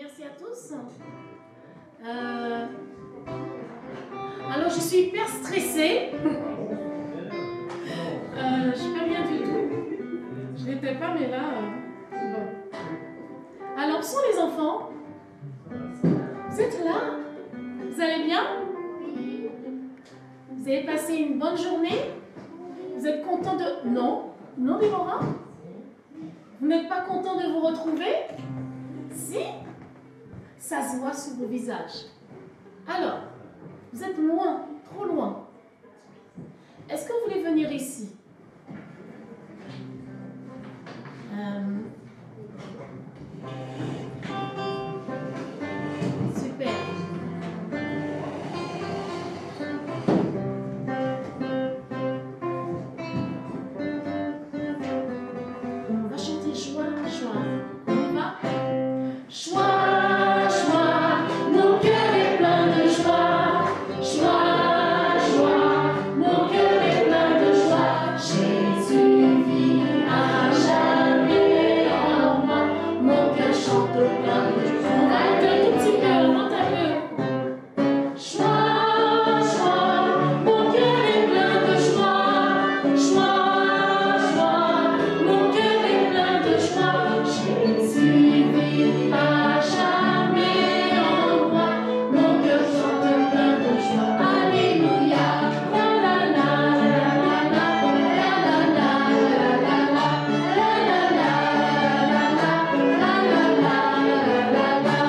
Merci à tous. Alors, je suis hyper stressée. Je suis pas bien du tout. Je n'étais pas, mais là... bon. Alors, où sont les enfants? Vous êtes là? Vous allez bien? Vous avez passé une bonne journée? Vous êtes content de... Non? Non, Déborah? Vous n'êtes pas content de vous retrouver? Si? Ça se voit sur vos visages. Alors, vous êtes loin, trop loin. Est-ce que vous voulez venir ici? Super. On va chanter joie, joie. On y va? Joie, joie, mon cœur est plein de joie. Joie, joie, mon cœur est plein de joie. Jésus vit à jamais en moi. Mon cœur chante plein de joie. On va être un tout petit peu, on monte un peu. Joie, joie, mon cœur est plein de joie. Joie, joie, mon cœur est plein de joie. Jésus vit à jamais en moi. Mon cœur chante plein de joie. Alléluia. La la la la la la la la la la.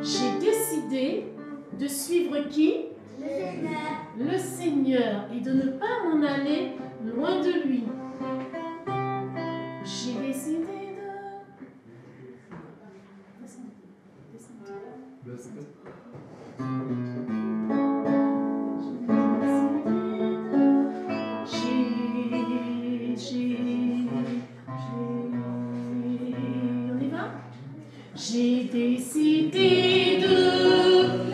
J'ai décidé de suivre qui? Le Seigneur, et de ne pas m'en aller loin de lui. J'ai décidé de... On y va? J'ai décidé de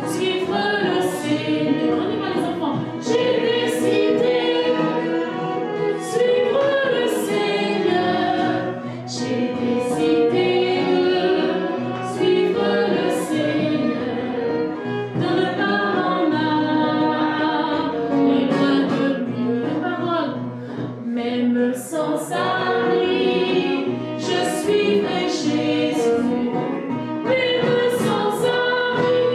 suivre le Seigneur. On y va les enfants. J'ai décidé de suivre le Seigneur. J'ai décidé de suivre le Seigneur. De ne pas m'en aller loin de lui. Les paroles. Même sans abri, je suivrai Jésus. Même sans abri,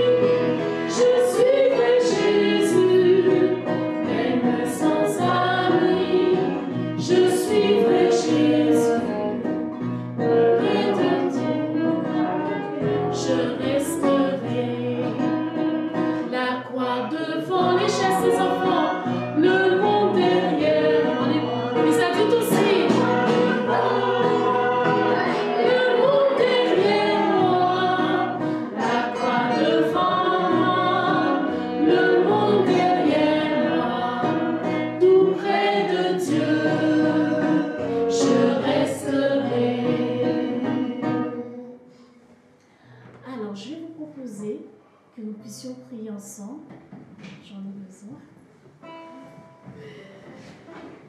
je suivrai Jésus. Même sans abri, je suivrai Jésus. Près de Dieu, je resterai. La croix devant les chaises des enfants, le monde derrière. Les adultes aussi. Le monde derrière moi, la croix devant moi, le monde derrière moi, tout près de Dieu, je resterai. Alors, je vais vous proposer que nous puissions prier ensemble. J'en ai besoin.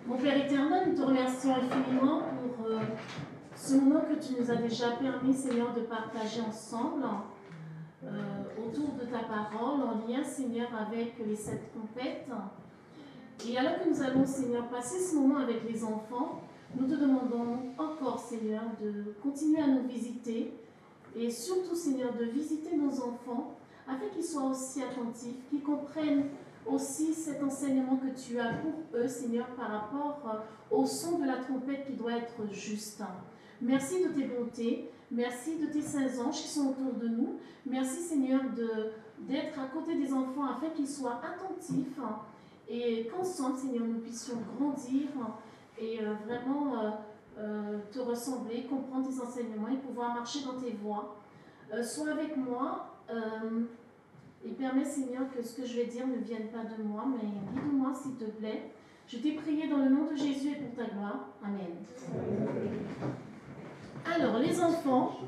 Mon Père éternel, nous te remercions infiniment pour ce moment que tu nous as déjà permis, Seigneur, de partager ensemble autour de ta parole, en lien, Seigneur, avec les 7 trompettes. Et alors que nous allons, Seigneur, passer ce moment avec les enfants, nous te demandons encore, Seigneur, de continuer à nous visiter et surtout, Seigneur, de visiter nos enfants afin qu'ils soient aussi attentifs, qu'ils comprennent aussi cet enseignement que tu as pour eux, Seigneur, par rapport au son de la trompette qui doit être juste. Merci de tes bontés, merci de tes saints anges qui sont autour de nous. Merci, Seigneur, d'être à côté des enfants afin qu'ils soient attentifs et qu'ensemble, Seigneur, nous puissions grandir et vraiment te ressembler, comprendre tes enseignements et pouvoir marcher dans tes voies. Sois avec moi. Et permets, Seigneur, que ce que je vais dire ne vienne pas de moi, mais guide-moi, s'il te plaît. Je t'ai prié dans le nom de Jésus et pour ta gloire. Amen. Alors, les enfants,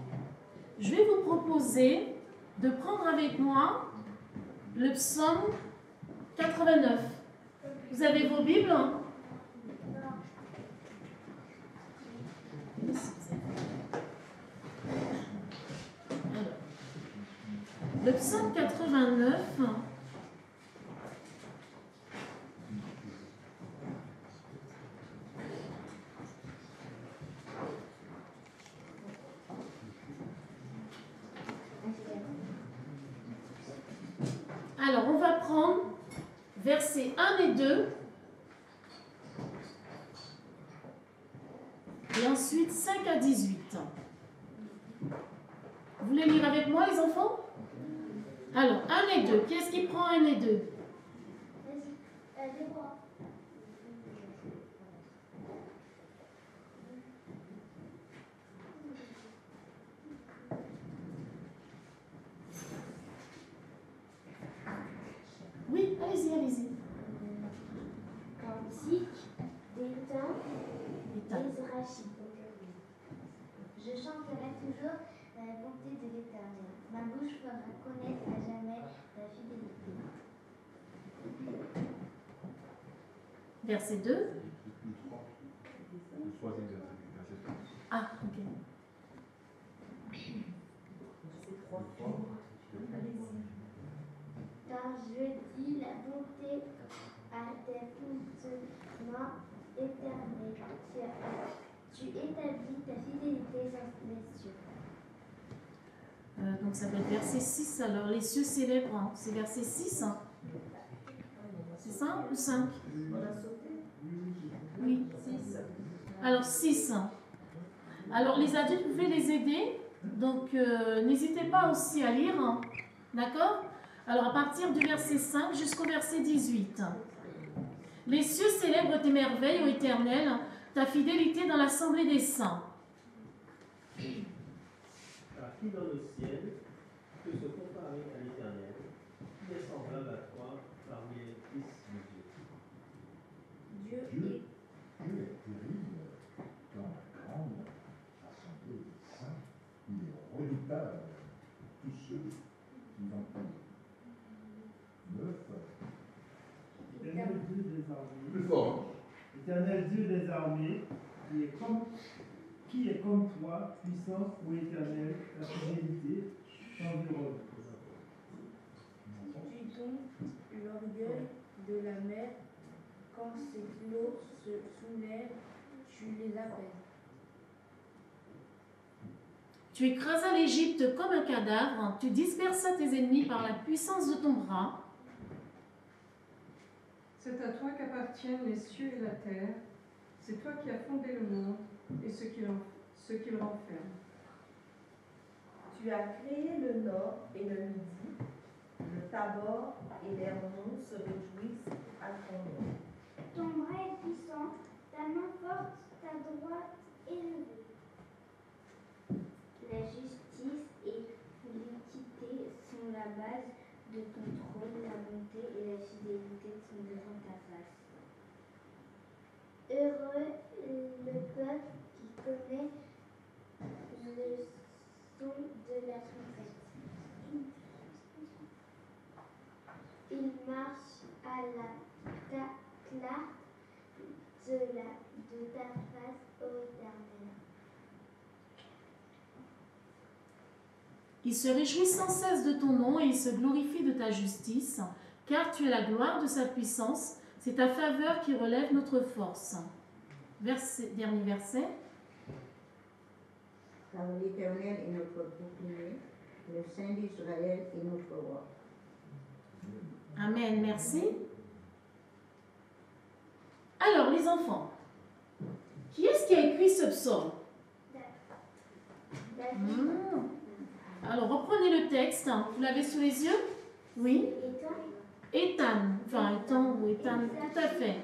je vais vous proposer de prendre avec moi le psaume 89. Vous avez vos Bibles? Le psaume 89. Alors, on va prendre versets 1 et 2. Et ensuite 5 à 18. Vous voulez lire avec moi, les enfants? Alors, 1 et 2. Qui est-ce qui prend 1 et 2? Oui, allez-y, allez-y. Cantique d'Étain Ezrachi. Je chanterai toujours la bonté de l'Éternel. Ma bouche fera connaître à jamais la fidélité. Verset 2. Ah, ok. Car je dis la bonté à tes fondements éternels. Tu établis ta fidélité dans les cieux. Donc ça va être verset 6. Alors, les cieux célèbrent. Hein. C'est verset 6. Hein. C'est ça ou 5? Oui, 6. Alors, 6. Alors, les adultes, vous pouvez les aider. Donc, n'hésitez pas aussi à lire. Hein. D'accord? Alors, à partir du verset 5 jusqu'au verset 18. Les cieux célèbrent tes merveilles, ô Éternel, ta fidélité dans l'assemblée des saints. Car qui dans le ciel peut se comparer à l'Éternel, qui est semblable à toi parmi les fils de Dieu. Dieu est terrible dans la grande assemblée des saints. Il est redoutable tous ceux qui l'ont payé. 9. Éternel Dieu des armées, Plus fort. Éternel Dieu des armées, qui est comme toi, puissant ou éternel, la fidélité t'environne. Tu domptes l'orgueil de la mer, quand ses flots se soulèvent, tu les appelles. Tu écrasas l'Égypte comme un cadavre, tu dispersas tes ennemis par la puissance de ton bras. C'est à toi qu'appartiennent les cieux et la terre. C'est toi qui as fondé le monde et ce qu'il renferme. Tu as créé le nord et le midi, le Tabor et l'Hermon se réjouissent à ton nom. Ton bras est puissant, ta main forte, ta droite élevée. La justice et l'équité sont la base de ton trône, la bonté et la fidélité sont devant ta face. Heureux le peuple qui connaît le son de la trompette. Il marche à la clarté de ta face, ô Éternel. Il se réjouit sans cesse de ton nom et il se glorifie de ta justice, car tu es la gloire de sa puissance, c'est ta faveur qui relève notre force. Dernier verset. Car l'Éternel est notre bouclier, le Saint d'Israël est notre roi. Amen, merci. Alors, les enfants, qui est-ce qui a écrit ce psaume? Alors, reprenez le texte. Vous l'avez sous les yeux? Oui. Étan. Enfin, Étan ou Étan, tout à fait.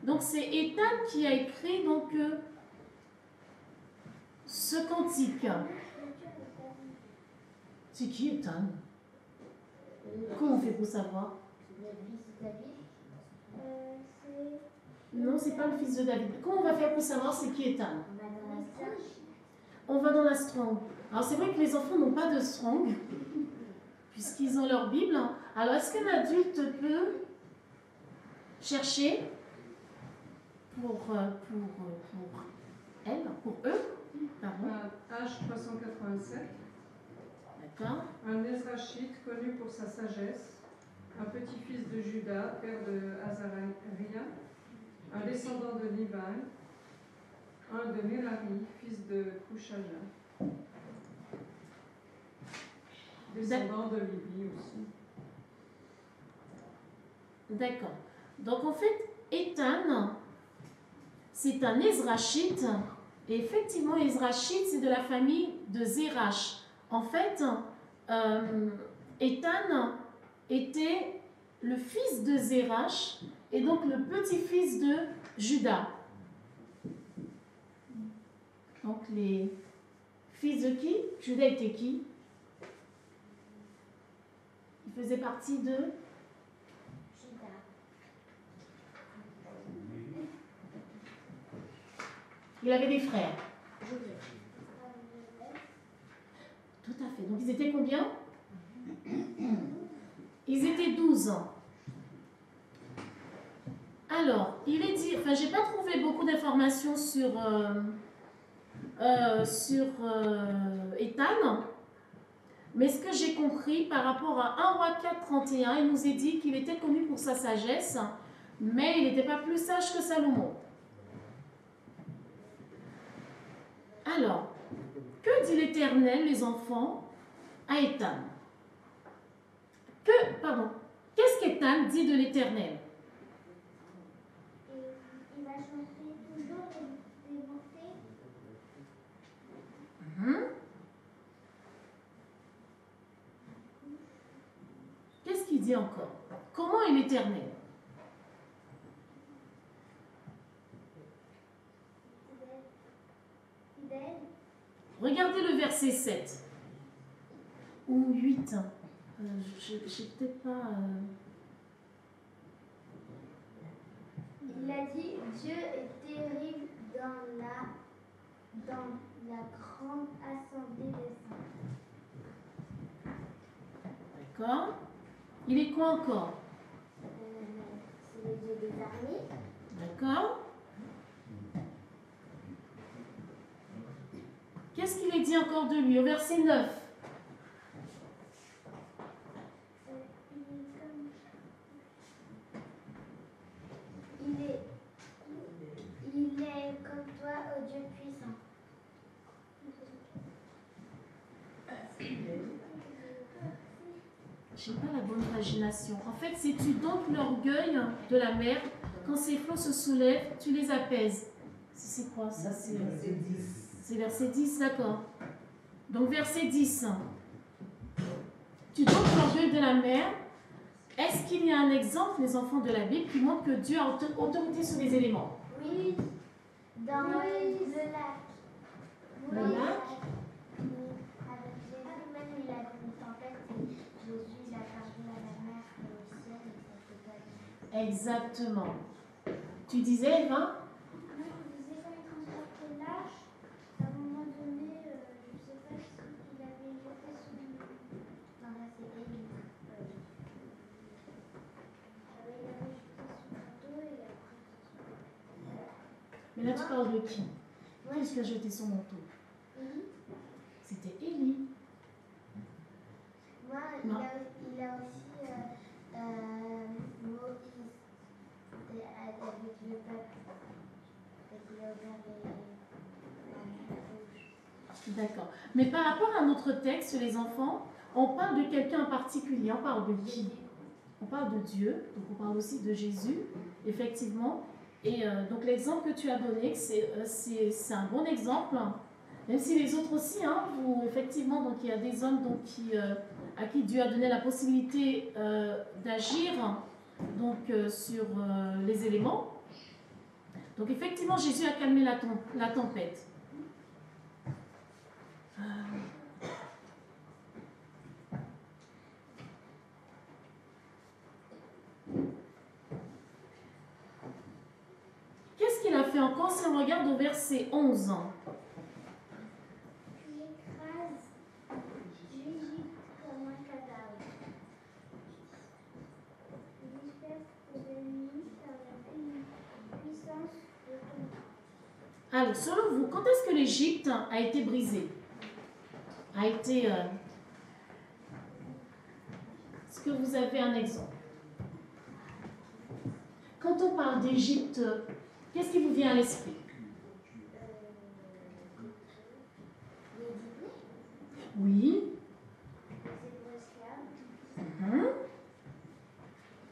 Donc, c'est Étan qui a écrit donc, ce cantique. C'est qui Étan? Comment on fait pour savoir? Non, c'est pas le fils de David. Comment on va faire pour savoir c'est qui Étan? On va dans la Strong. Alors c'est vrai que les enfants n'ont pas de Strong, puisqu'ils ont leur Bible. Alors est-ce qu'un adulte peut chercher pour elle, pour eux, pardon. Page 387. D'accord. Un Ezrachite connu pour sa sagesse, un petit-fils de Judas, père de Azariah, un descendant de Liban, un de Merari, fils de Kushaja, descendant de Lévi aussi. D'accord. Donc en fait, Étan, c'est un Ezrachite. Et effectivement, Ezrachite, c'est de la famille de Zérach. En fait, Étan était le fils de Zérach et donc le petit-fils de Judas. Donc les fils de qui? Judas était qui? Il faisait partie de... Il avait des frères. Tout à fait. Donc ils étaient combien? Ils étaient 12. Alors, il est dit... Enfin, j'ai pas trouvé beaucoup d'informations sur Étan. Mais ce que j'ai compris par rapport à 1 Roi 4, 31, il nous est dit qu'il était connu pour sa sagesse, mais il n'était pas plus sage que Salomon. Alors, que dit l'Éternel, les enfants, à Étan? Qu'est-ce qu'Étan dit de l'Éternel? Il va chanter toujours des bontés. Qu'est-ce qu'il dit encore? Comment est l'Éternel? Regardez le verset 7 ou 8. Je peut-être pas... Il a dit, Dieu est terrible dans la grande assemblée des saints. D'accord. Il est quoi encore? C'est le Dieu des armées. D'accord. Qu'est-ce qu'il est dit encore de lui au verset 9? Il est comme toi, ô Dieu puissant. J'ai pas la bonne imagination. En fait, c'est-tu donc l'orgueil de la mer? Quand ces flots se soulèvent, tu les apaises. C'est quoi ça? C'est verset 10, d'accord. Donc verset 10. Tu domptes l'orgueil de la mer. Est-ce qu'il y a un exemple, les enfants de la Bible, qui montre que Dieu a autorité sur les éléments? Oui, dans le lac. Le lac? Avec Jésus, même il a vu une tempête et Jésus il a parlé à la mer et au ciel et ça s'est passé. Exactement. Tu disais, Eva? Moi, je disais quand il transportait l'arche, à un moment donné, je ne sais pas si il avait jeté son... Non, là c'est Élie. Il avait jeté son bateau et après... Mais là, tu parles de qui? Qui est-ce qui a jeté son manteau? Élie. C'était Élie. Moi, il a aussi Moïse avec le peuple. Et il a ouvert la mer rouge. D'accord. Mais par rapport à notre texte, les enfants, on parle de quelqu'un en particulier. On parle de qui? On parle de Dieu, donc on parle aussi de Jésus, effectivement. Et donc l'exemple que tu as donné, c'est un bon exemple. Même si les autres aussi, hein, où effectivement, donc il y a des hommes donc, à qui Dieu a donné la possibilité d'agir donc sur les éléments. Donc effectivement, Jésus a calmé la tempête. Qu'est-ce qu'il a fait encore si on regarde au verset 11? Tu écrases l'Égypte comme un cadavre. Tu disperses tes ennemis par la puissance de ton bras. Alors, selon vous, quand est-ce que l'Égypte a été brisée? Est-ce que vous avez un exemple? Quand on parle d'Égypte, qu'est-ce qui vous vient à l'esprit? Oui.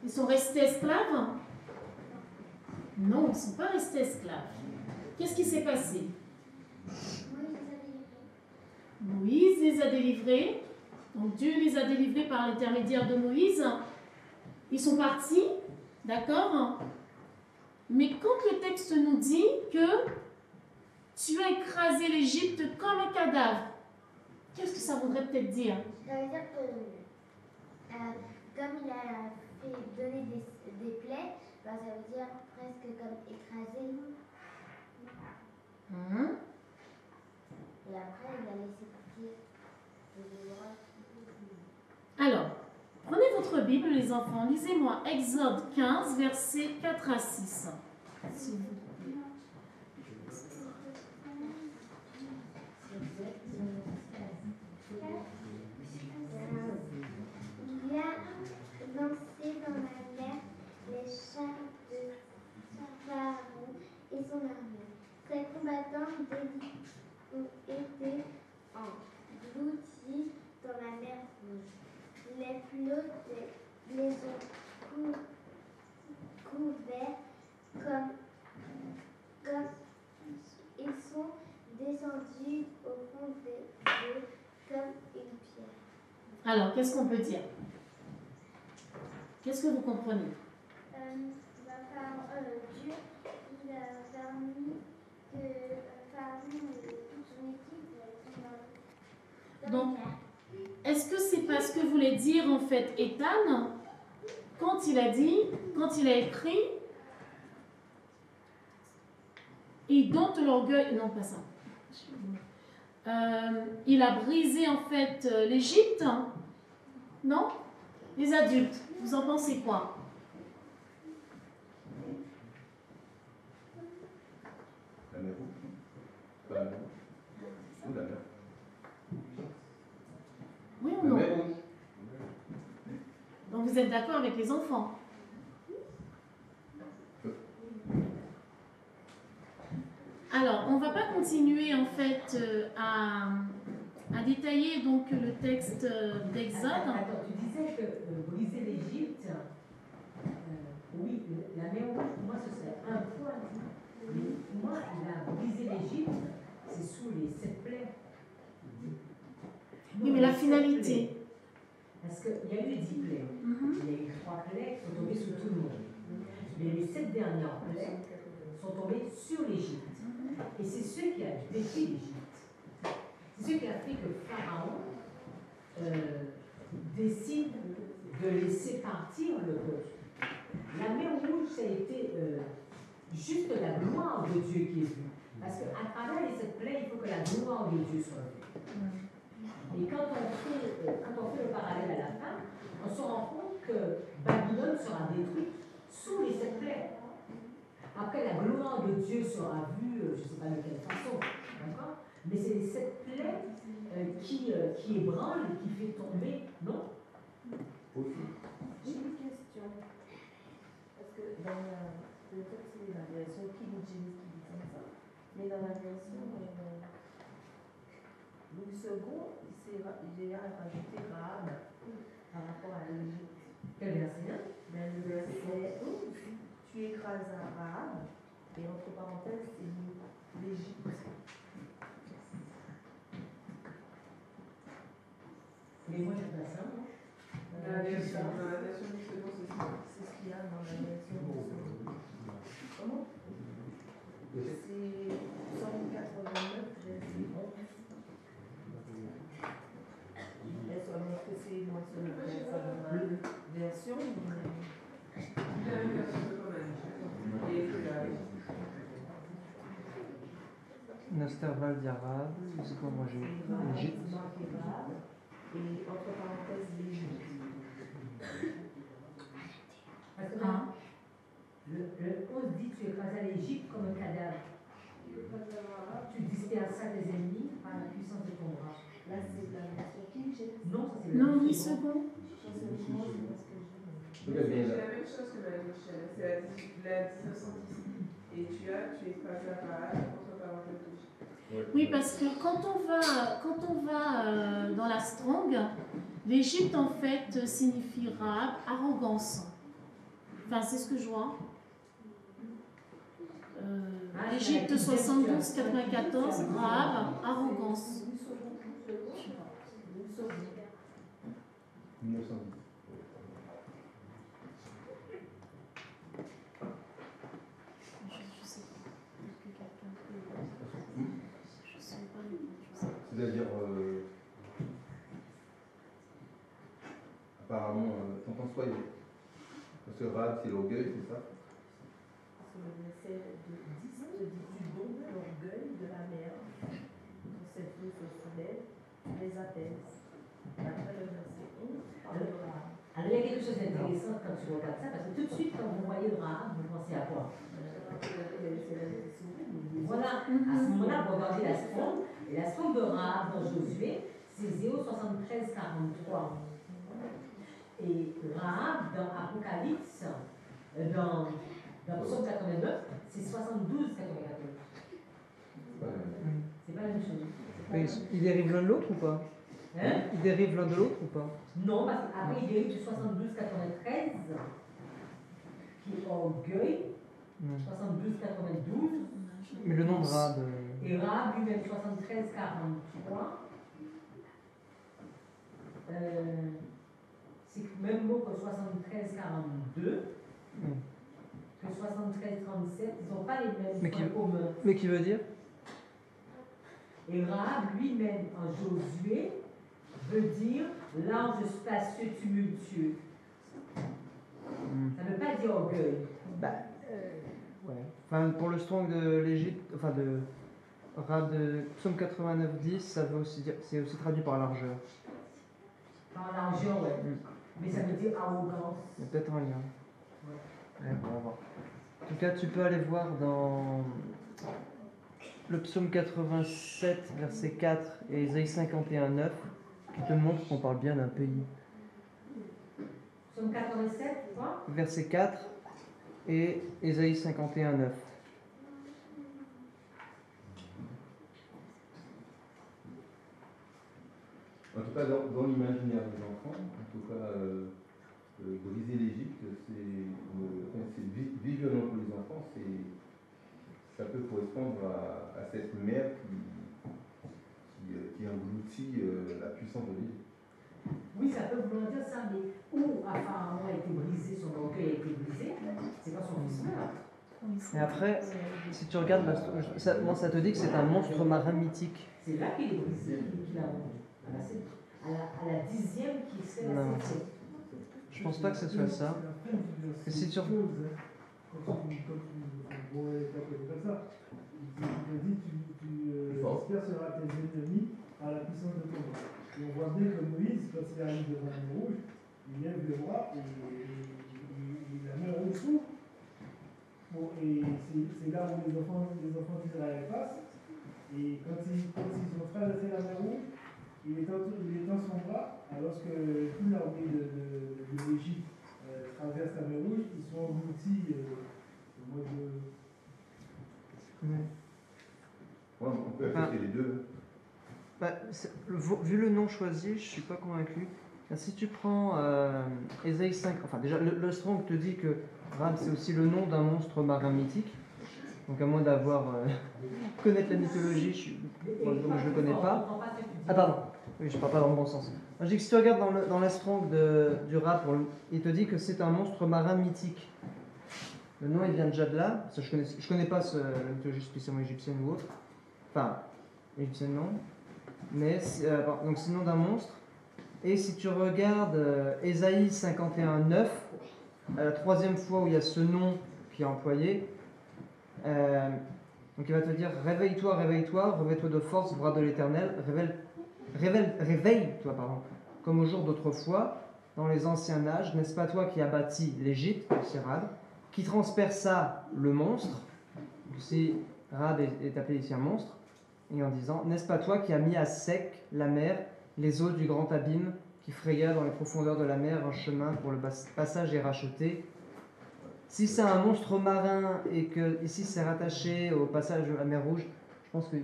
Ils sont restés esclaves? Non, ils ne sont pas restés esclaves. Qu'est-ce qui s'est passé? Moïse les a délivrés. Donc Dieu les a délivrés par l'intermédiaire de Moïse. Ils sont partis, d'accord? Mais quand le texte nous dit que tu as écrasé l'Égypte comme un cadavre, qu'est-ce que ça voudrait peut-être dire? Ça veut dire que comme il a fait donner des plaies, bah, ça veut dire presque comme écraser. Et après, il a laissé partir les rois. Alors, prenez votre Bible, les enfants, lisez-moi Exode 15, versets 4 à 6. S'il vous plaît. Il a lancé dans la mer les chars de Pharaon et son armée. Ses combattants ont été engloutis dans la mer Rouge. Les flots les ont couverts comme ils sont descendus au fond des eaux comme une pierre. Alors, qu'est-ce qu'on peut dire? Qu'est-ce que vous comprenez? Dieu, il a permis que Pharaon et toute son équipe sont dans Donc, est-ce que c'est pas ce que voulait dire en fait Ethan quand il a écrit et dont l'orgueil, non pas ça, il a brisé en fait l'Égypte, non? Les adultes, vous en pensez quoi? La mer rouge. Pas la mer rouge. Ou la mer. Oui ou non? Donc vous êtes d'accord avec les enfants? Alors, on ne va pas continuer en fait à détailler donc le texte d'Exode. Attends, tu disais que briser l'Égypte, oui, la mer rouge, pour moi ce serait un point. Mais pour moi, il a brisé l'Égypte, c'est sous les 7 plaies. Oui, mais la finalité. Parce qu'il y a eu 10 plaies. Il y a eu 3 plaies qui sont tombées sur tout le monde. Mais les 7 dernières plaies sont tombées sur l'Égypte. Et c'est ce qui a détruit l'Égypte. C'est ce qui a fait que Pharaon décide de laisser partir le peuple. La mer rouge, ça a été juste la gloire de Dieu qui est vue. Parce qu'à travers les 7 plaies, il faut que la gloire de Dieu soit vue. Et quand on fait le parallèle à la fin, on se rend compte que Babylone sera détruite sous les 7 plaies. Après, la gloire de Dieu sera vue, je ne sais pas de quelle façon, d'accord? Mais c'est les 7 plaies qui ébranlent, qui fait tomber, non? J'ai une question. Parce que dans peut-être c'est la version King James qui dit comme ça, mais dans la version Louis II, il a rajouté Rahab par rapport à l'Égypte. Quel verset? Le verset 12, tu écrases Rahab, et entre parenthèses, c'est l'Égypte. Mais moi, je ne sais pas ça, moi. Dans la version Louis II, c'est ce qu'il y a dans la version Louis II. Comment? C'est 189, verset 11. Est-ce que c'est moi seul qui ai ça dans ma version? Nasterval d'Arabe, c'est quoi moi j'ai l'Égypte. Et entre parenthèses, l'Égypte. Parce que là, le 11 dit tu écrases l'Égypte comme un cadavre. Tu disperses tes ennemis par la puissance de ton bras. Là, c'est la version King James. Non, ça c'est Non, ni second. Donc elle vient C'est là. la même chose que la Michel, c'est la 1910. Et tu es pas à contre-parenthèse. Oui, parce que quand on va dans la Strong, l'Égypte en fait signifiera arrogance. Enfin, c'est ce que je vois. Égypte 72, 94, Rahab, arrogance. 1910. Je sais pas. Est-ce que quelqu'un peut... Je sais pas. C'est-à-dire, apparemment, t'en penses quoi, Yves? Parce que Rahab, c'est l'orgueil, c'est ça? C'est le verset de 10, te dis-tu donc l'orgueil de la mer, quand cette eau se soulève, tu les apaises. Après le verset 11, parle de Rahab. Alors il y a quelque chose d'intéressant quand tu regardes ça, parce que tout de suite, quand vous voyez Rahab, vous pensez à quoi? Voilà, à ce moment-là, vous regardez la strophe, et la strophe de Rahab dans Josué, c'est 073 43. Et Rahab dans Apocalypse, dans Psaume 89, c'est 72 94. C'est pas la même chose. Mais ils dérivent l'un de l'autre ou pas? Hein? Ils dérivent l'un de l'autre ou pas? Non, parce qu'après il dérive du 72 93, qui est orgueil, 72 92. Mais le nom de Rahab. Et Rahab lui-même 73 43. C'est le même mot que 73 42. Que 73 37. Ils n'ont pas les mêmes points communs. Mais qui veut dire? Et Rahab lui-même en Josué veut dire l'ange spacieux tumultueux. Ça ne veut pas dire orgueil. Bah, ouais. Enfin, pour le strong de l'Égypte, enfin de Rahab de Psaume 89-10, ça veut aussi dire, c'est aussi traduit par largeur. Par largeur, ouais. Mais ça veut dire arrogance. Il y a peut-être un lien. Ouais, on va voir. En tout cas, tu peux aller voir dans le psaume 87, verset 4 et Ésaïe 51, 9, qui te montrent qu'on parle bien d'un pays. Psaume 87, quoi? Verset 4 et Ésaïe 51, 9. En tout cas, dans l'imaginaire des enfants, en tout cas, briser l'Égypte, c'est violent pour les enfants, ça peut correspondre à cette mer qui engloutit la puissance de l'Égypte. Oui, ça peut vouloir dire ça, mais où Pharaon a été brisé, son orgueil a été brisé, c'est quand son fils meurt. Et après, si tu regardes, moi ça te dit que c'est un monstre marin mythique. C'est là qu'il est brisé, qu'il a à la 10e qui serait la 7e. Je pense pas que ce soit ça. Et si tu... Quand tu comme ça, il dit tu disperseras tes ennemis à la puissance de ton bras. Et on voit bien que Moïse, quand il arrive devant la mer rouge, il lève le bras et la mer rouge s'ouvre. Bon, et c'est là où les enfants d'Israël passent. Et quand ils ont traversé la mer rouge, il étend son bras, alors que toute l'armée de l'Égypte traverse la mer rouge, ils sont engloutis au mode de... Ouais, on peut affecter les deux. Bah, vu le nom choisi, je suis pas convaincu. Si tu prends Ésaïe 5, enfin déjà le Strong te dit que Rahab c'est aussi le nom d'un monstre marin mythique. Donc à moins d'avoir connaître la mythologie, donc je le connais pas. Ah pardon, oui je parle pas dans le bon sens. Je dis que si tu regardes dans la Strong du Rahab, il te dit que c'est un monstre marin mythique. Le nom il vient déjà de là. Ça, je connais pas la mythologie spécialement égyptienne ou autre. Enfin, égyptienne non. Mais donc c'est le nom d'un monstre. Et si tu regardes Ésaïe 51:9, la troisième fois où il y a ce nom qui est employé, donc il va te dire réveille-toi, réveille-toi, réveille-toi de force, bras de l'Éternel, réveille-toi, comme au jour d'autrefois, dans les anciens âges, n'est-ce pas toi qui as bâti l'Égypte, Rahab, qui transperça le monstre, si Rahab est appelé ici un monstre, et en disant « N'est-ce pas toi qui as mis à sec la mer, les eaux du grand abîme, qui fraya dans les profondeurs de la mer un chemin pour le passage et racheté ?» Si c'est un monstre marin et que ici c'est rattaché au passage de la mer Rouge, je pense que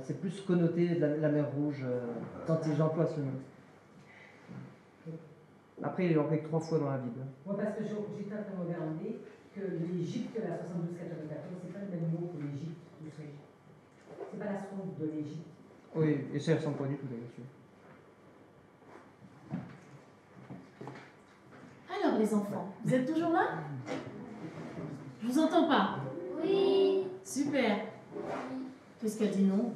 c'est plus connoté de la mer Rouge quand ils emploient ce nom. Après, il est employé 3 fois dans la Bible. Oui, parce que j'étais en train de regarder que l'Égypte, la 72-94, c'est pas le même mot que l'Égypte. C'est pas la sonde de l'Égypte. Oui, et ça ne ressemble pas du tout d'ailleurs. Alors les enfants, vous êtes toujours là? Je vous entends pas? Oui. Super. Qu'est-ce qu'elle dit non?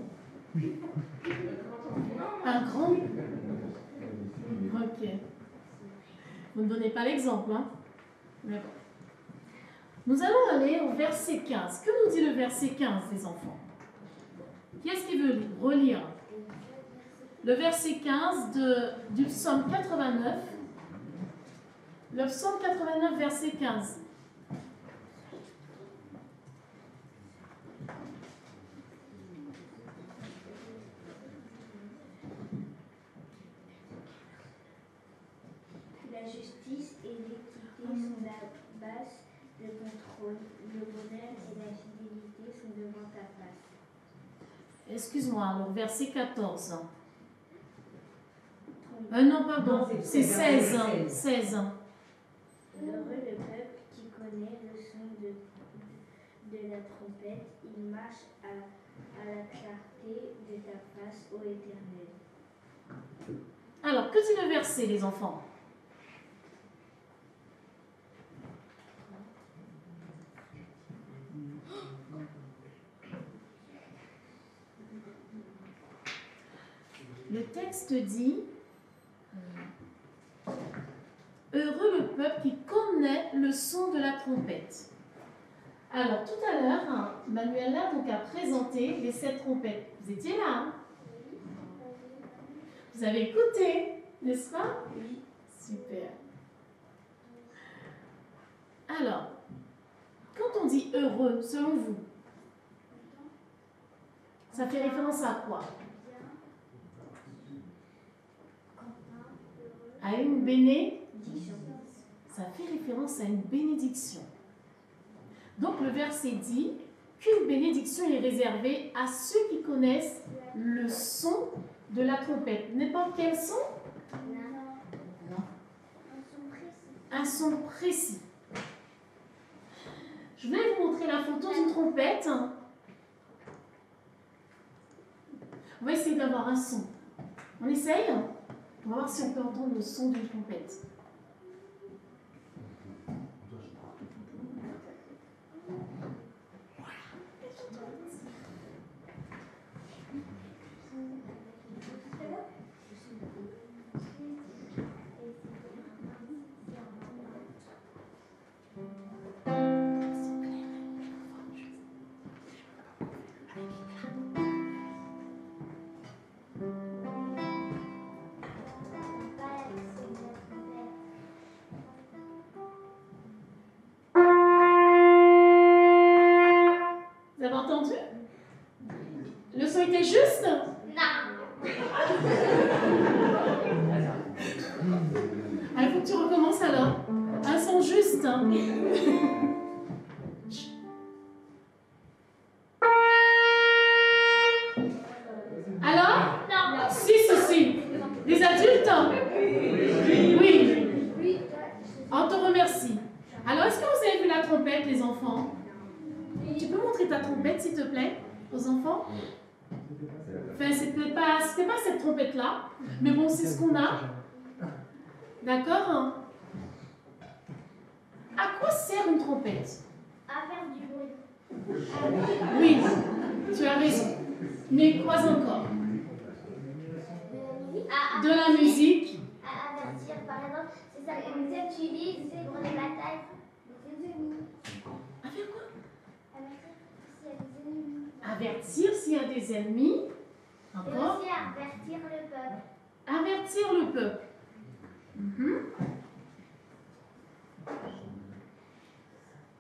Un grand? Ok. Vous ne donnez pas l'exemple, hein? Mais bon. Nous allons aller au verset 15. Que nous dit le verset 15, les enfants? Qui est-ce qui veut relire? Le verset 15 du psaume 89. Le psaume 89, verset 15. La justice et l'équité sont la base, le contrôle, le bonheur et la fidélité sont devant ta face. Excuse-moi, alors verset 14. Non, pardon, c'est 16. 16. Heureux le peuple qui connaît le son de la trompette, il marche à la clarté de ta face, ô Éternel. Alors, que dit le verset, les enfants? Le texte dit « Heureux le peuple qui connaît le son de la trompette ». Alors, tout à l'heure, Manuela donc a présenté les 7 trompettes. Vous étiez là, hein? Vous avez écouté, n'est-ce pas? Oui. Super. Alors, quand on dit heureux, selon vous, ça fait référence à quoi? À une bénédiction. Ça fait référence à une bénédiction. Donc le verset dit qu'une bénédiction est réservée à ceux qui connaissent le son de la trompette. N'importe quel son? Non. Un son précis. Je vais vous montrer la photo d'une trompette. On va essayer d'avoir un son. On essaye? On va voir si on peut entendre le son d'une trompette. Vous avez entendu? Le son était juste? Non. Il faut que tu recommences alors. Un son juste. Alors? Non. Si. Les adultes? Oui. On te remercie. Alors, est-ce que vous avez vu la trompette, les enfants? Tu peux montrer ta trompette, s'il te plaît, aux enfants? Enfin, c'était pas cette trompette-là, mais bon, c'est ce qu'on a. D'accord? À quoi sert une trompette? À faire du bruit. Oui, tu as raison. Mais quoi encore? De la musique. À avertir, par exemple, c'est ça, comme ça, tu lis, tu sais, pour les batailles. Les ennemis. À faire quoi? Avertir s'il y a des ennemis. Avertir s'il y a des ennemis. Et Encore? aussi avertir le peuple. Avertir le peuple.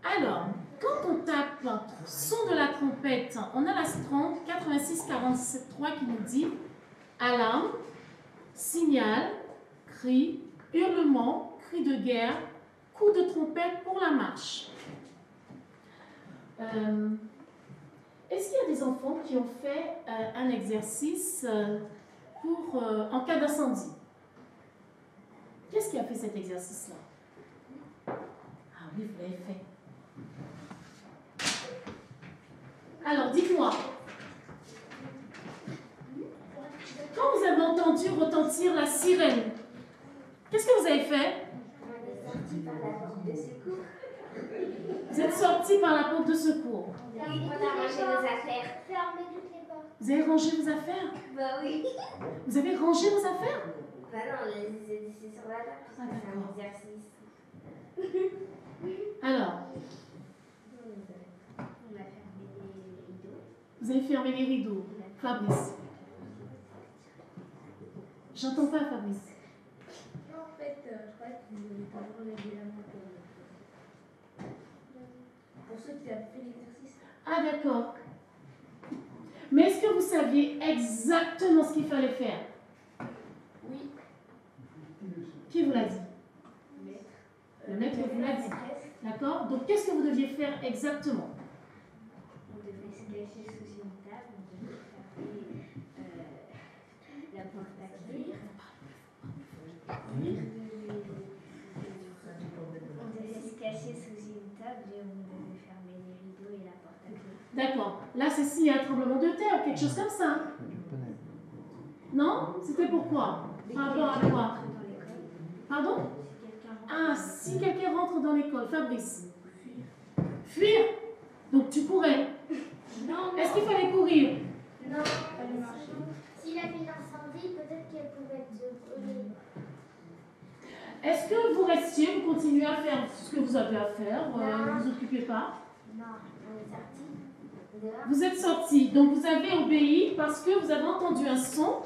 Alors, quand on tape son de la trompette, on a la Strong 86-47-3 qui nous dit alarme, signal, cri, hurlement, cri de guerre, coup de trompette pour la marche. Est-ce qu'il y a des enfants qui ont fait un exercice en cas d'incendie? Qu'est-ce qui a fait cet exercice-là? Ah oui, vous l'avez fait. Alors, dites-moi, quand vous avez entendu retentir la sirène, qu'est-ce que vous avez fait? Vous êtes sorti par la porte de secours. On a rangé nos affaires. Fermé toutes les portes. Vous avez rangé vos affaires? Bah oui. Vous avez rangé vos affaires? Bah non, c'est sur la table. Ah, C'est d'accord. un exercice. Alors, On a fermé les rideaux. vous avez fermé les rideaux. Fabrice. J'entends pas, Fabrice. Non, en fait, je crois que les parents levaient la main pour ceux qui avaient fait l'exercice. Ah, d'accord. Mais est-ce que vous saviez exactement ce qu'il fallait faire? Oui. Qui vous l'a dit? Le maître vous l'a dit. D'accord? Donc, qu'est-ce que vous deviez faire exactement? On devait se cacher sous une table. On devait fermer la porte à clé. On devait se cacher sous une table et on devait fermer les rideaux et la porte à clé. D'accord. Là, c'est s'il y a un tremblement de terre ou quelque chose comme ça. Non? C'était pourquoi? Par rapport à quoi? Pardon? Ah, si quelqu'un rentre dans l'école. Fabrice. Fuir? Donc tu courais? Non. Est-ce qu'il fallait courir? Non. S'il avait une incendie, peut-être qu'elle pouvait se brûler. Est-ce que vous restiez, vous continuez à faire ce que vous avez à faire? Vous ne vous occupez pas? Non, on est sorti. Dehors. Vous êtes sorti, donc vous avez obéi parce que vous avez entendu un son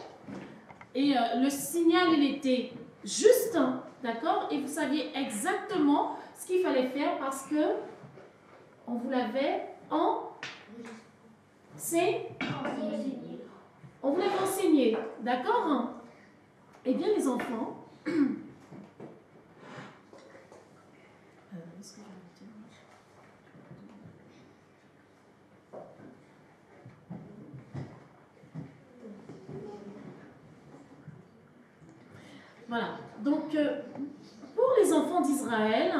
et le signal, il était juste, d'accord? Et vous saviez exactement ce qu'il fallait faire parce que on vous l'avait on vous l'avait enseigné, d'accord? Eh bien, les enfants, voilà. Donc, pour les enfants d'Israël,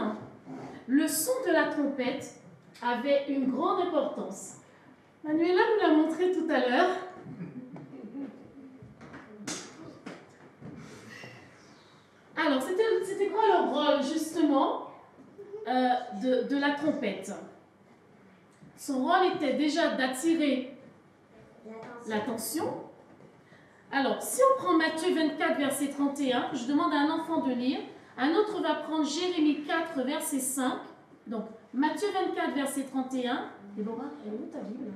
le son de la trompette avait une grande importance. Manuela nous l'a montré tout à l'heure. Alors, c'était quoi leur rôle, justement, de la trompette? Son rôle était déjà d'attirer l'attention. Alors, si on prend Matthieu 24, verset 31, je demande à un enfant de lire. Un autre va prendre Jérémie 4, verset 5. Donc, Matthieu 24, verset 31. Déborah, elle est où ta Bible?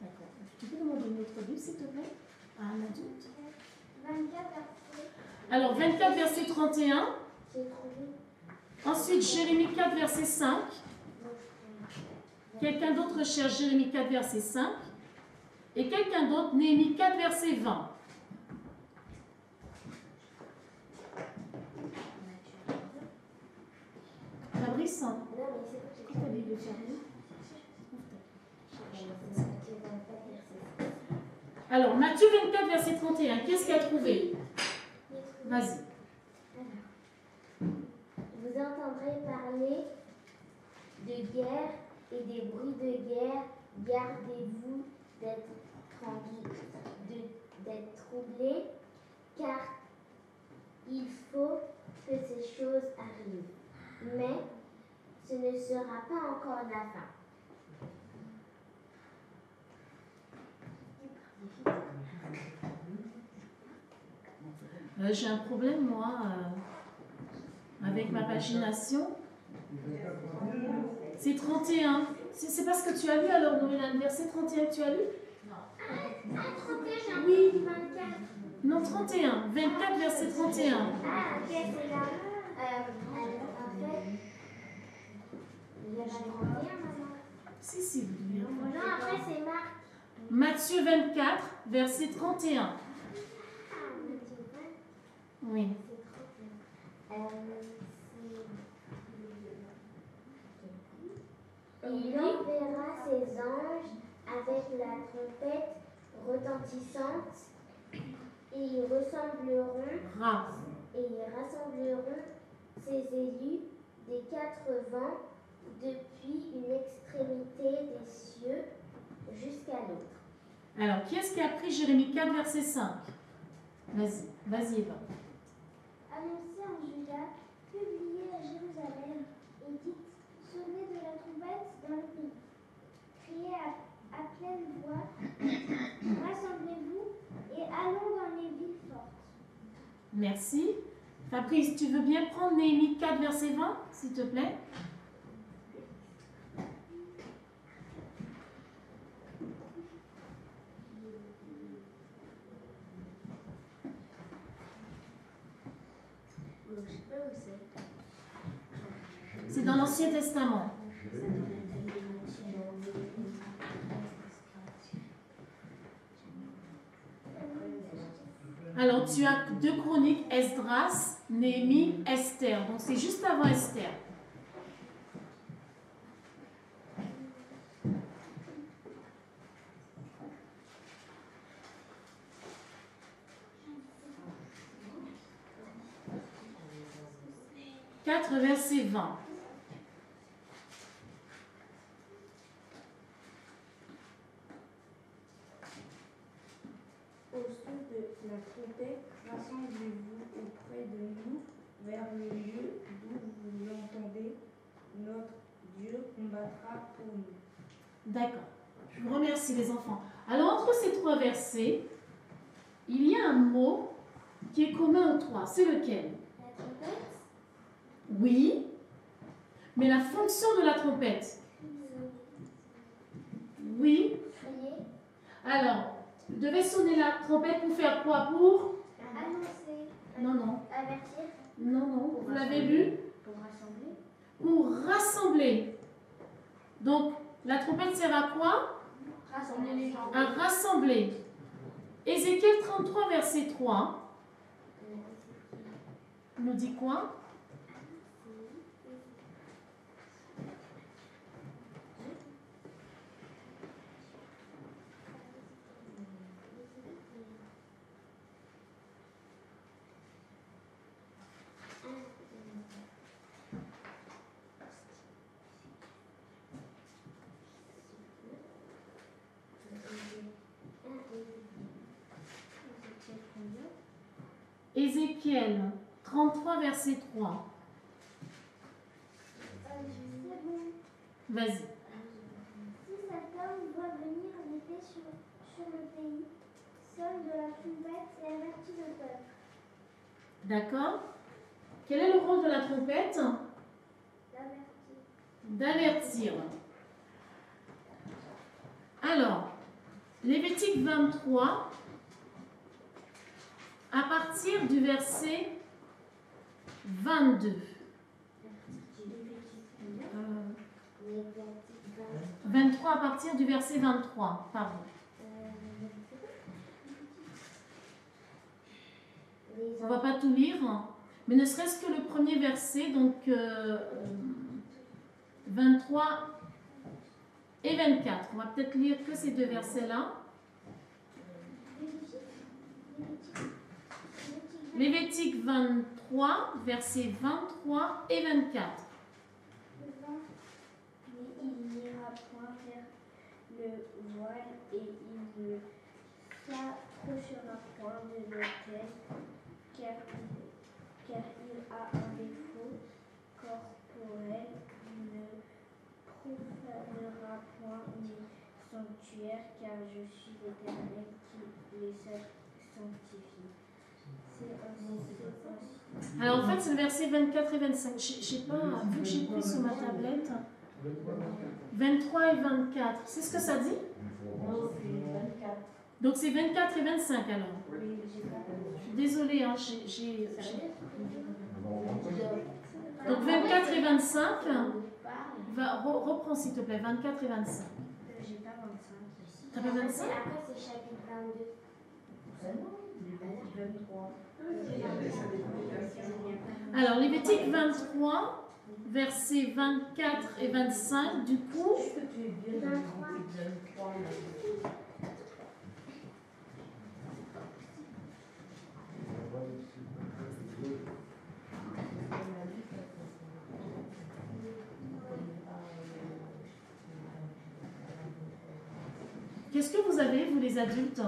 D'accord. Tu peux demander une autre Bible, s'il te plaît, à un adulte? 24 versets. Alors, 24, verset 31. J'ai trouvé. Ensuite, Jérémie 4, verset 5. Quelqu'un d'autre cherche Jérémie 4, verset 5. Et quelqu'un d'autre, Néhémie 4, verset 20. Fabrice, pourquoi ta Bible est fermée? Alors, Matthieu 24, verset 31. Qu'est-ce qu'il a trouvé? Vas-y. Vous entendrez parler de guerre et des bruits de guerre. Gardez-vous d'être troublés, car il faut que ces choses arrivent. Mais ce ne sera pas encore la fin. J'ai un problème, moi, avec ma pagination. C'est 31. C'est pas ce que tu as lu alors, Noélan, verset 31 que tu as lu? Ah, 31, oui. 24. Non, 31. 24, verset 31. Ah, ok, c'est là. En fait, Il y a 31 maintenant. Si, vous devez. Non, après c'est Marc. Matthieu 24, verset 31. Oui. Il enverra ses anges avec la trompette retentissante et ils rassembleront ses élus des 4 vents depuis une extrémité des cieux jusqu'à l'autre. Alors, qui est-ce qui a pris Jérémie 4, verset 5? Vas-y, Eva. Annoncez en Juda, publiez à Jérusalem et dites, sonnez de la trompette dans le pays. Criez à pleine voix, rassemblez-vous et allons dans les villes fortes. Merci. Fabrice, tu veux bien prendre Néhémie 4, verset 20, s'il te plaît? C'est dans l'Ancien Testament. Alors, tu as 2 Chroniques, Esdras, Néhémie, Esther. Donc, c'est juste avant Esther. Verset 20. Au son de la trompette, rassemblez-vous auprès de nous vers le lieu d'où vous l'entendez. Notre Dieu combattra pour nous. D'accord. Je vous remercie les enfants. Alors entre ces 3 versets, il y a un mot qui est commun aux 3. C'est lequel? La trompette. Oui, mais la fonction de la trompette. Oui. Alors, vous devez sonner la trompette pour faire quoi? Pour annoncer. Non. Avertir. Non. Vous l'avez lu? Pour rassembler. Pour rassembler. Donc, la trompette sert à quoi? Rassembler les gens. À rassembler. Ézéchiel 33, verset 3 nous dit quoi? Ézéchiel 33, verset 3. Vas-y. Si cet homme doit venir l'épée sur le pays, sonne de la trompette et avertit le peuple. D'accord. Quel est le rôle de la trompette? D'avertir. Alors, Lévitique 23, à partir du verset 22. 23 à partir du verset 23, pardon. On ne va pas tout lire, mais ne serait-ce que le premier verset, donc 23 et 24. On va peut-être lire que ces 2 versets-là. Lévitique 23, versets 23 et 24. Mais il n'ira point vers le voile et il ne s'approchera point de l'autel, car il a un défaut corporel. Il ne profanera point mes sanctuaires, car je suis l'Éternel qui les sanctifie. Alors en fait, c'est le verset 24 et 25. J'ai pas vu que j'ai pris sur ma tablette. 23 et 24. C'est ce que ça dit? Non, c'est 24. Donc c'est 24 et 25 alors. Oui, j'ai pas. Je suis désolée, hein, Donc 24 et 25. reprends s'il te plaît, 24 et 25. J'ai pas 25 ici. T'as pas 25? Après, c'est chapitre 22. C'est bon, Lévitique 23. Alors, Lévitique 23, versets 24 et 25, du coup, Est-ce que tu es bien dans Lévitique 23 là? qu'est-ce que vous avez, vous les adultes?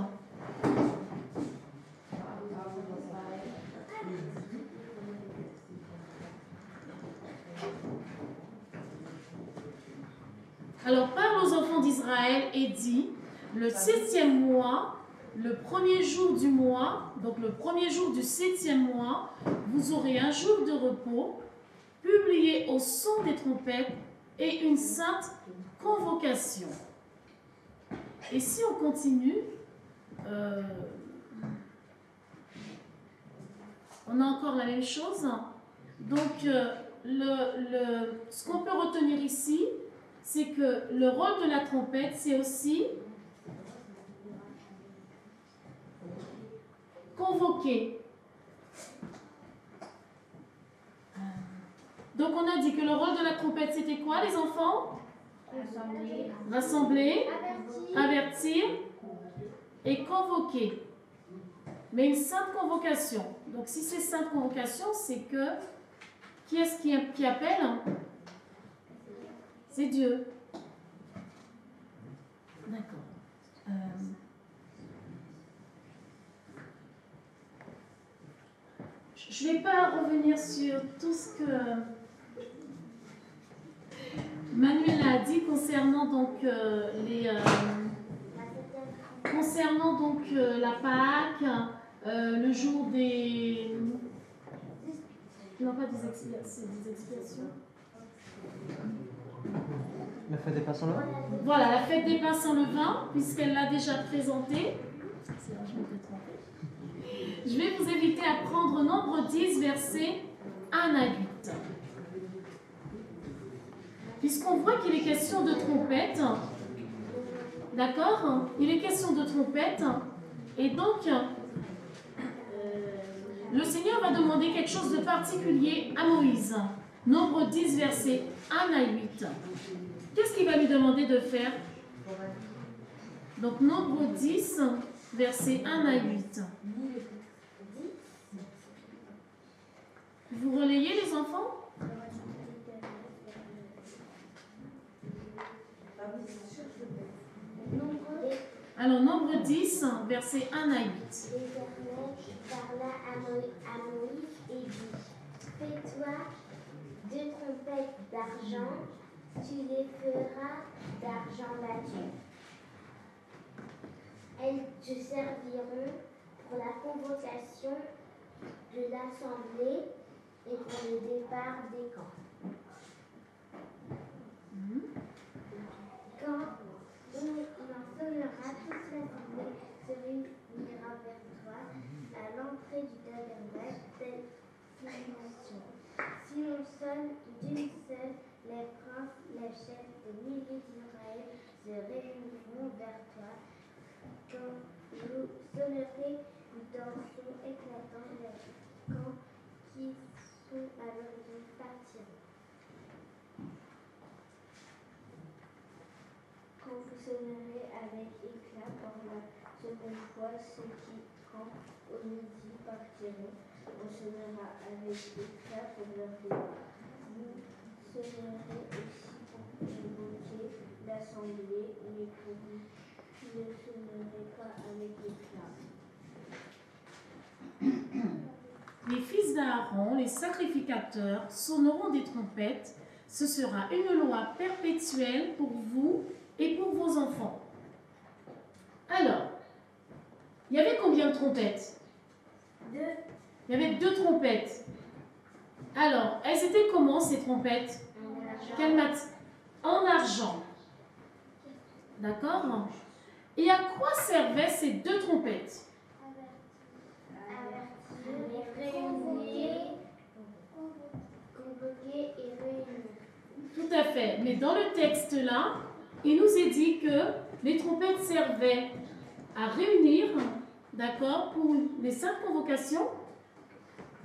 Alors, parle aux enfants d'Israël et dit, le 7e mois, le premier jour du mois, donc le premier jour du 7e mois, vous aurez un jour de repos, publié au son des trompettes et une sainte convocation. Et si on continue, on a encore la même chose. Donc, ce qu'on peut retenir ici, c'est que le rôle de la trompette, c'est aussi convoquer. Donc, on a dit que le rôle de la trompette, c'était quoi, les enfants? Rassembler, avertir et convoquer. Mais une sainte convocation. Donc, si c'est sainte convocation, c'est que qui est-ce qui appelle? C'est Dieu. D'accord. Je ne vais pas revenir sur tout ce que Manuel a dit concernant donc la Pâque, le jour des... Non, pas des expiations. La fête des pains sans levain. Voilà, la fête des pains sans levain, puisqu'elle l'a déjà présentée. Je vais vous inviter à prendre Nombre 10, versets 1 à 8. Puisqu'on voit qu'il est question de trompette, d'accord? Il est question de trompette, et donc le Seigneur va demander quelque chose de particulier à Moïse. Nombre 10, versets 1 à 8. Qu'est-ce qu'il va lui demander de faire? Donc, Nombre 10, versets 1 à 8. Vous relayez, les enfants? Alors, Nombre 10, versets 1 à 8. L'Éternel parla à Moïse et dit, fais-toi 2 trompettes d'argent, tu les feras d'argent battu. Elles te serviront pour la convocation de l'assemblée et pour le départ des camps. Quand il en sonnera, toute l'assemblée se réunira vers toi à l'entrée du tabernacle, telle nation. Si on sonne d'une seule, les princes, les chefs des milliers d'Israël se réuniront vers toi. Quand vous sonnerez d'un son éclatant, les camps qui sont à l'horizon partiront. Quand vous sonnerez avec éclat pour la seconde fois, ceux qui campent au midi partiront. On sonnera avec éclat pour leur départ. Vous sonnerez aussi pour convoquer l'assemblée, mais pour vous ne sonnerez pas avec éclat. Les fils d'Aaron, les sacrificateurs, sonneront des trompettes. Ce sera une loi perpétuelle pour vous et pour vos enfants. Alors, il y avait combien de trompettes? 2. Il y avait 2 trompettes. Alors, elles étaient comment ces trompettes? En argent. D'accord? Et à quoi servaient ces 2 trompettes? Convoquer et réunir. Tout Tout à fait. Mais dans le texte là, il nous est dit que les trompettes servaient à réunir, d'accord, pour les 5 convocations,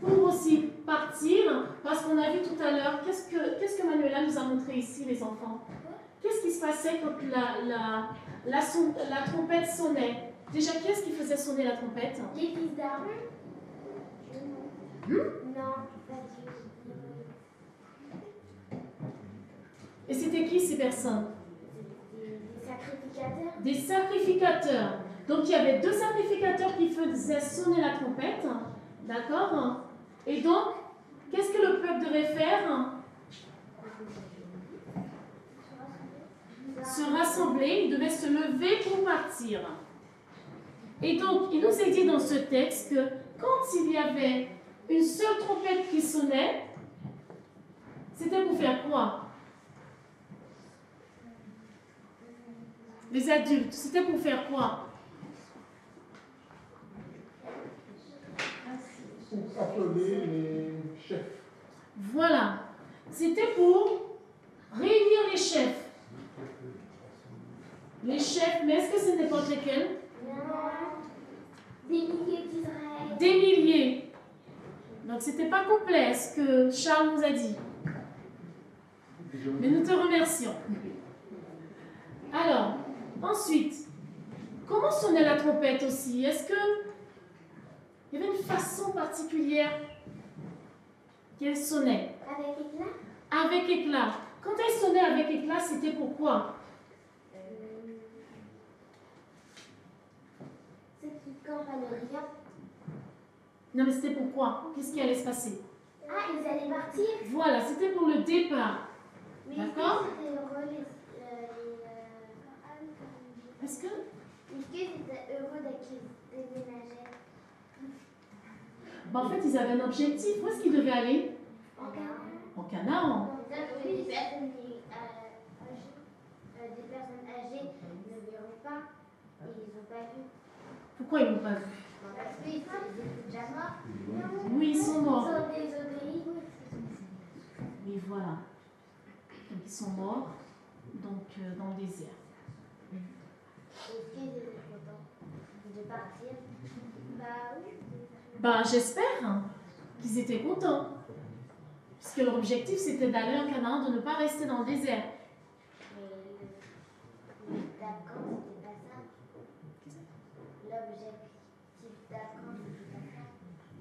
pour aussi partir, parce qu'on a vu tout à l'heure, qu'est-ce que Manuela nous a montré ici, les enfants? Qu'est-ce qui se passait quand la trompette sonnait? Déjà, qui est-ce qui faisait sonner la trompette? Les fils d'Aaron. Non, pas du tout. Et c'était qui ces personnes? Des sacrificateurs. Des sacrificateurs. Donc il y avait 2 sacrificateurs qui faisaient sonner la trompette, d'accord? Et donc, qu'est-ce que le peuple devait faire? Se rassembler, il devait se lever pour partir. Et donc, il nous est dit dans ce texte que quand il y avait une seule trompette qui sonnait, c'était pour faire quoi? Les adultes, c'était pour faire quoi? Pour appeler les chefs. Voilà. C'était pour réunir les chefs. Les chefs, mais est-ce que c'est n'importe lesquels? Des milliers d'Israël. Des milliers. Donc c'était pas complet ce que Charles nous a dit. Mais nous te remercions. Alors, ensuite, comment sonnait la trompette aussi? Est-ce que il y avait une façon particulière qu'elle sonnait? Avec éclat? Avec éclat. Quand elle sonnait avec éclat, c'était pourquoi? C'est qui campent à ne rien. Non, mais c'était pourquoi? Qu'est-ce qui allait se passer? Ah, ils allaient partir? Voilà, c'était pour le départ. Mais D'accord? c'était heureux Est-ce que c'était heureux qu'ils déménageaient? en fait, ils avaient un objectif. Où est-ce qu'ils devaient aller? En Canaan. En Canaan. Des personnes âgées ne verront pas et ils n'ont pas vu. Pourquoi ils n'ont pas vu? Parce qu'ils étaient déjà morts. Oui, ils sont morts. Ils ont désobéi. Oui, voilà. Donc, ils sont morts dans le désert. Est-ce qu'ils étaient contents de partir? Bah oui. Ben, j'espère qu'ils étaient contents. Puisque leur objectif, c'était d'aller en Canaan, de ne pas rester dans le désert. Mais d'accord, c'était pas ça. L'objectif d'accord, c'était pas ça.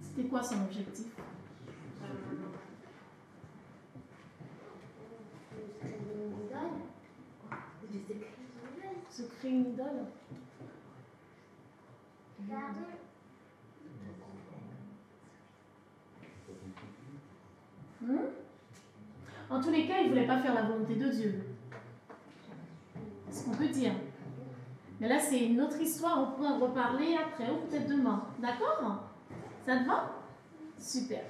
C'était quoi son objectif? Se créer une idole. En tous les cas, ils ne voulaient pas faire la volonté de Dieu. C'est ce qu'on peut dire. Mais là, c'est une autre histoire, on pourra en reparler après ou peut-être demain. D'accord? Ça te va? Super.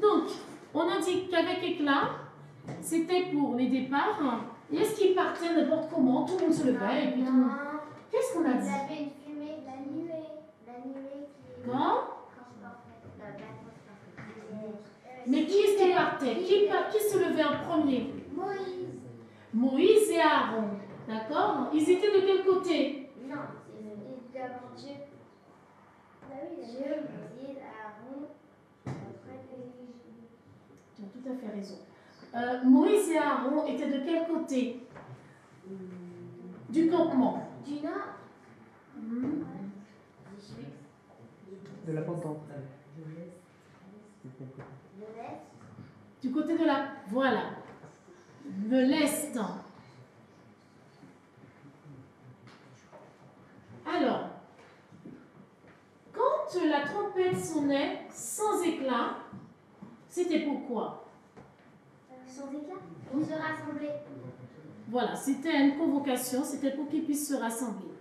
Donc, on a dit qu'avec éclat, c'était pour les départs. Et est-ce qu'ils partaient n'importe comment? Tout le monde se levait et puis tout le monde... Qu'est-ce qu'on a dit? Il y avait une fumée, la nuée qui... Quand? Mais qui est-ce qui partait? Qui se levait en premier? Moïse. Moïse et Aaron. D'accord? Ils étaient de quel côté? Non, c'est d'abord Dieu. Dieu, Moïse, Aaron, après Tu as tout à fait raison. Moïse et Aaron étaient de quel côté? Du campement. Du nord. De la pentante. De l'est. Du côté de la... Voilà. De l'est. Alors, quand la trompette sonnait sans éclat, c'était pourquoi? Sans éclat. Pour se rassembler. Voilà, c'était une convocation, c'était pour qu'ils puissent se rassembler.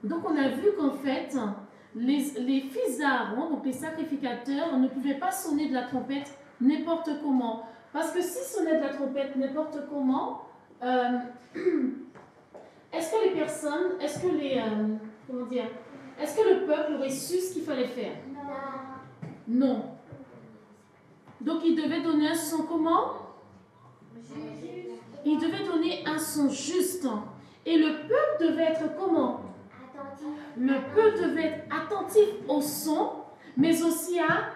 Donc on a vu qu'en fait, les fils d'Aaron, donc les sacrificateurs, ne pouvaient pas sonner de la trompette n'importe comment. Parce que s'ils sonnaient de la trompette n'importe comment, est-ce que les personnes, est-ce que le peuple aurait su ce qu'il fallait faire? Non. Non. Donc il devait donner un son comment? Il devait donner un son juste. Et le peuple devait être comment? Le peuple devait être attentif au son, mais aussi à...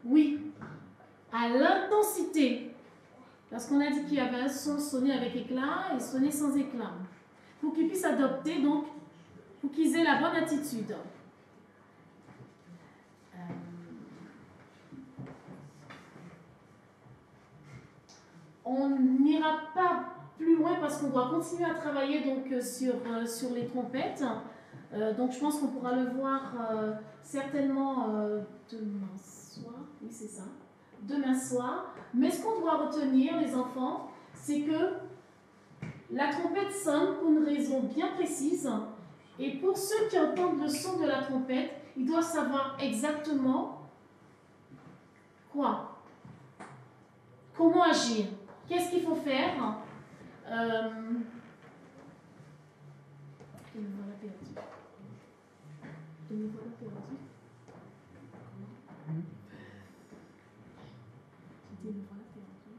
Oui, à l'intensité. Parce qu'on a dit qu'il y avait un son sonné avec éclat et sonné sans éclat. Pour qu'ils puissent adopter, donc, pour qu'ils aient la bonne attitude. On n'ira pas plus loin parce qu'on doit continuer à travailler donc, sur les trompettes. Donc je pense qu'on pourra le voir certainement demain soir. Oui, c'est ça. Demain soir. Mais ce qu'on doit retenir, les enfants, c'est que la trompette sonne pour une raison bien précise. Et pour ceux qui entendent le son de la trompette, ils doivent savoir exactement quoi? Comment agir? Qu'est-ce qu'il faut faire? Et me voilà perdu. Et me voilà perdu. J'ai dit me voilà perdu.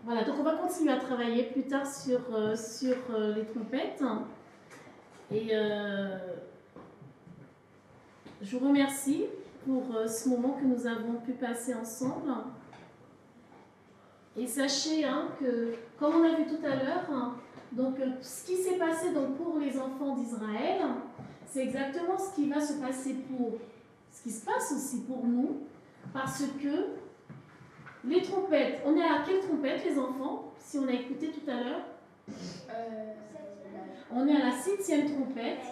Voilà, donc on va continuer à travailler plus tard sur les trompettes. Et je vous remercie pour ce moment que nous avons pu passer ensemble. Et sachez que, comme on a vu tout à l'heure, donc ce qui s'est passé donc, pour les enfants d'Israël, c'est exactement ce qui va se passer ce qui se passe aussi pour nous, parce que les trompettes, on est à quelle trompette les enfants, si on a écouté tout à l'heure? On est à la 7e trompette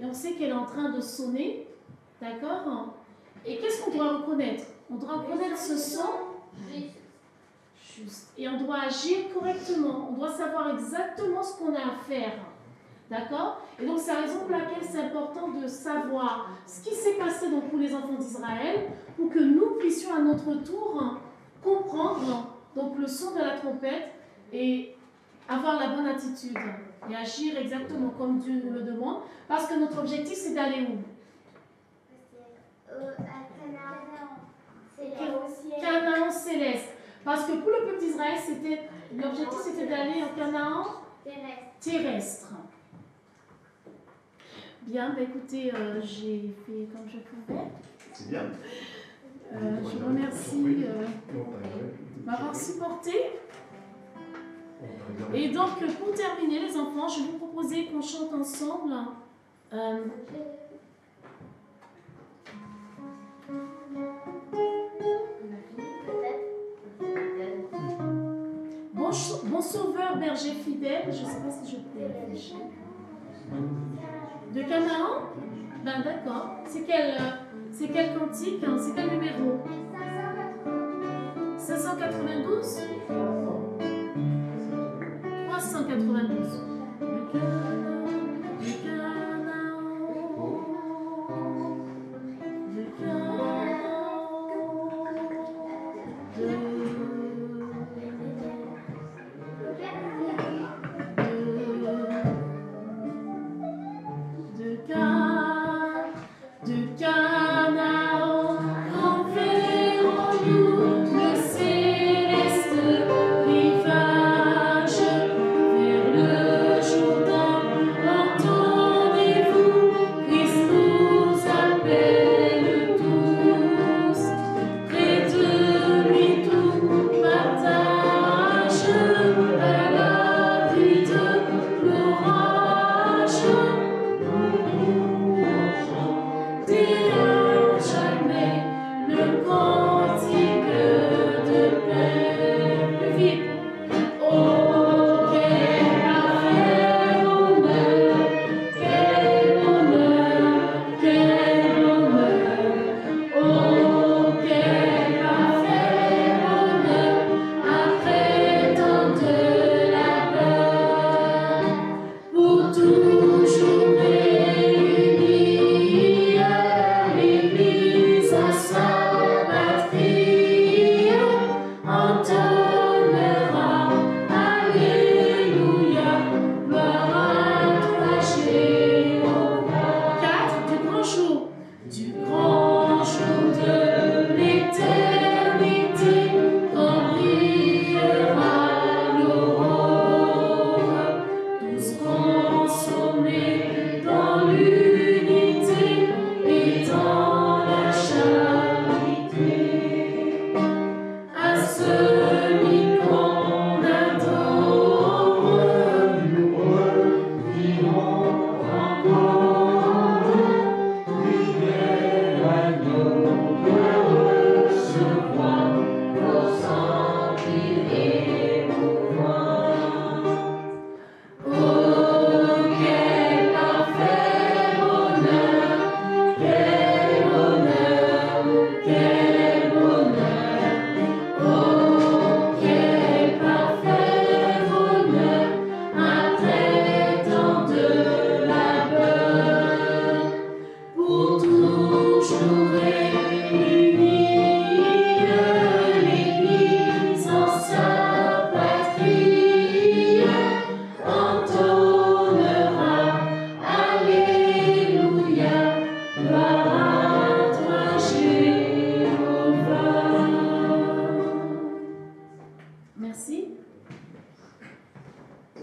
et on sait qu'elle est en train de sonner, d'accord? Et qu'est-ce qu'on doit reconnaître? On doit reconnaître ce son juste. Et on doit agir correctement. On doit savoir exactement ce qu'on a à faire, d'accord? Et donc c'est la raison pour laquelle c'est important de savoir ce qui s'est passé donc, pour les enfants d'Israël pour que nous puissions à notre tour comprendre donc, le son de la trompette et avoir la bonne attitude. Et agir exactement comme Dieu nous le demande, parce que notre objectif c'est d'aller où? Canaan céleste. Parce que pour le peuple d'Israël, l'objectif c'était d'aller en Canaan terrestre. Bien, bah écoutez, j'ai fait comme je pouvais. C'est bien. Je vous remercie de m'avoir supporté. Et donc, pour terminer, les enfants, je vais vous proposer qu'on chante ensemble. Bon sauveur, berger fidèle, je ne sais pas si je peux réfléchir. De Canaan? Ben d'accord. C'est quel cantique? C'est quel numéro? 592? 392. Jourdain.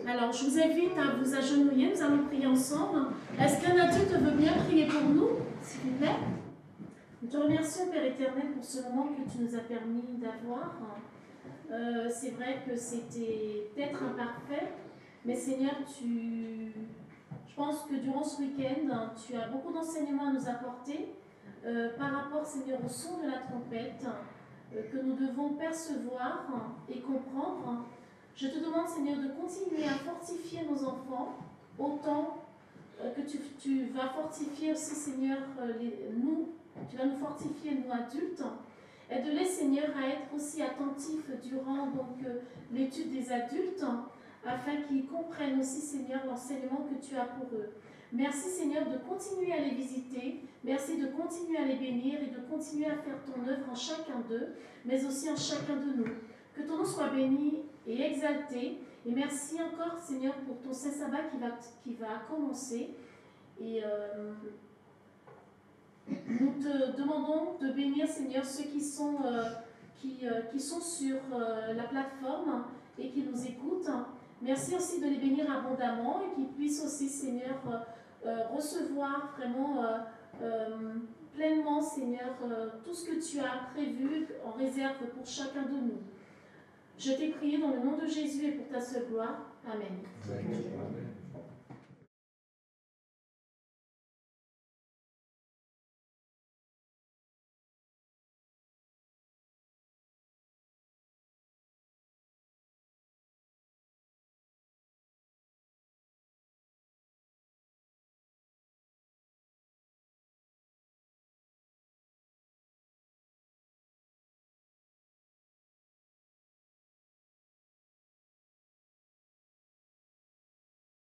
Alors, je vous invite à vous agenouiller, nous allons prier ensemble. Est-ce qu'un adulte veut bien prier pour nous, s'il vous plaît? Nous te remercions, Père éternel, pour ce moment que tu nous as permis d'avoir. C'est vrai que c'était peut-être imparfait, mais Seigneur, je pense que durant ce week-end, tu as beaucoup d'enseignements à nous apporter par rapport, Seigneur, au son de la trompette que nous devons percevoir et comprendre. Je te demande, Seigneur, de continuer à fortifier nos enfants autant que tu vas fortifier aussi, Seigneur, tu vas nous fortifier, nous adultes. Aide-les, Seigneur, à être aussi attentifs durant l'étude des adultes, afin qu'ils comprennent aussi, Seigneur, l'enseignement que tu as pour eux. Merci, Seigneur, de continuer à les visiter. Merci de continuer à les bénir et de continuer à faire ton œuvre en chacun d'eux, mais aussi en chacun de nous. Que ton nom soit béni et exalté. Et merci encore, Seigneur, pour ton Saint-Sabbat qui va commencer. Et nous te demandons de bénir, Seigneur, ceux qui sont sur la plateforme et qui nous écoutent. Merci aussi de les bénir abondamment et qu'ils puissent aussi, Seigneur, recevoir vraiment pleinement, Seigneur, tout ce que tu as prévu en réserve pour chacun de nous. Je t'ai prié dans le nom de Jésus et pour ta seule gloire. Amen. Amen.